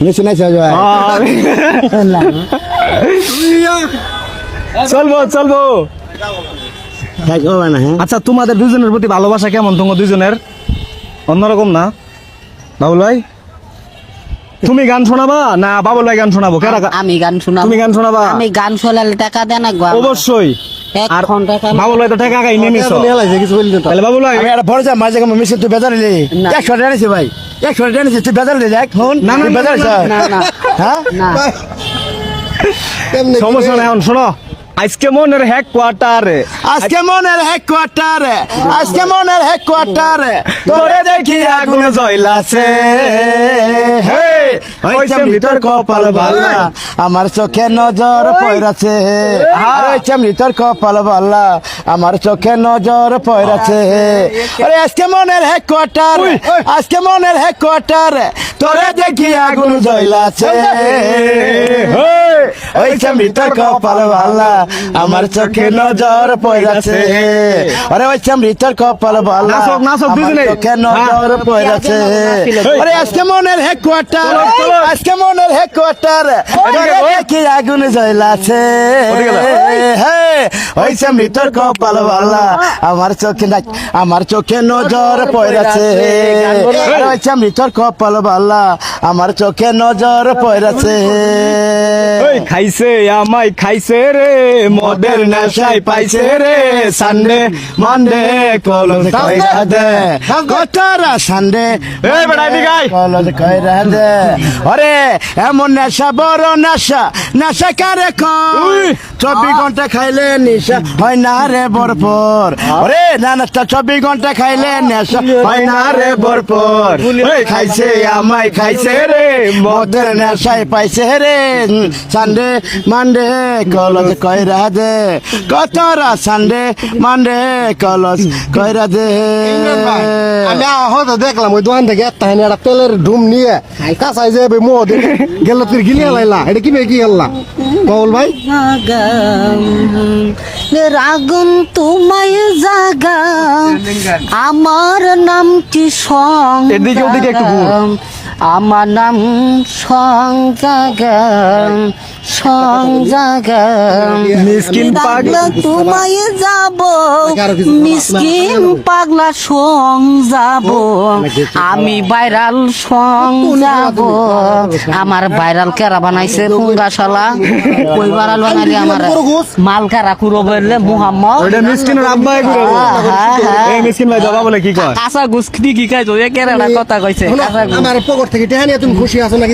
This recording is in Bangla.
নিচে নাই ভাই চলবো চলবো। হ্যাঁ আচ্ছা তোমাদের দুজনের প্রতি ভালোবাসা কেমন? তোমার দুজনের অন্যরকম না বাবুল ভাই? তুমি গান শোনাবা না বাবুল ভাই গান শোনাবো? আমি গান শোনাবো। তুমি গান শোনাবা? আমি গান শোনালে টাকা দেন না গো। অবশ্যই। আর বাবুল ভাই তো টাকা আগাই নিয়ে নিছো, কিছু বলি না তাহলে বাবুল ভাই আমি একটা বড় যা মাঝে মিশে তুই বেজার নিলি 100 টাকা নিছি ভাই 100 টাকা নিছি তুই বেজার নিলি দেখ ফোন না, না, তুই না, বেজার না, না না হ্যাঁ না সমস্যা নাই। এখন শোনো, আজকে মনের হেডকোয়ার্টারে আজকে মনের হেডকোয়ার্টারে তোরে দেখি আগুন জ্বলাছে হে ওই চামড়ি তোর কপাল ভালা আমার চোখে নজর পড়াছে ওই চামড়ি তোর কপাল ভালা আমার চোখে নজর পড়াছে আরে আজকে মনের হেডকোয়ার্টারে তোরে দেখি আগুন জ্বলাছে ওই চামড়ি তোর কপাল ভালা আমার চোখে নজর পড়াছে আরে ওই চামড়ি তোর কপাল ভালা নাচক, নাচক, আমার দুজনেই। চোখে নজর পড়াছে আরে আজকে মনের হেডকোয়ার্টার কি আগুন জ্বলাছে ওই চামড়ি তোর কপাল ভালা আমার চোখে নজর পড়াছে ওই চামড়ি তোর কপাল ভালা আমার চোখে নজর পড়াছে ওই খাইছে আমায় খাইছে রে, মদের নেশায় পাইছে রে, সানডে মানডে কলম কইরা দে কতরা সানডে এই বেটা এদিকে আয়। কলম কইরা দে আরে এমন নেশা বড় নেশা কারে কয় 24 ঘন্টা খাইলে নেশা হয় না রে ভরপুর আরে না 24 ঘন্টা খাইলে নেশা হয় না রে ভরপুর ওই খাইছে আমায় খাইছে রে, মদের নেশায় পাইছে রে, সানডে মানডে কলজ কইরা দে কতরা সানডে মানডে কলজ কইরা দে আমি হয়তো দেখলাম ওই দোকান থেকে একটা একটা তেলের ডুম নিয়ে কাঁচাই যে মোহ গেল তুই গিলিয়ে লাইলা এটা কি কি হেললা বাবুল ভাই? আগুন তোমায় জাগা আমার নাম কি সং এদিকে ওদিকে একটু ঘুর। আমার নাম সং জাগা মিসকিন পাগলা তোমায় যাব মিসকিন পাগলা সং যাব আমি ভাইরাল সং যাব আমার ভাইরাল কেরা বানাইছে পুঙ্গাশালা কই ভাইরাল বানাইলে আমার মালকারা কুরো বললে মুহাম্মদ ওটা মিসকিনের আব্বা এগুলো। এই মিসকিন ভাই জবা বলে কি কয়? কাঁচা গুস কি খাইছো এ কেরা কথা কইছে কাঁচা গুস আমার পকেট থেকে টেহা নিয়ে তুমি খুশি আছো নাকি?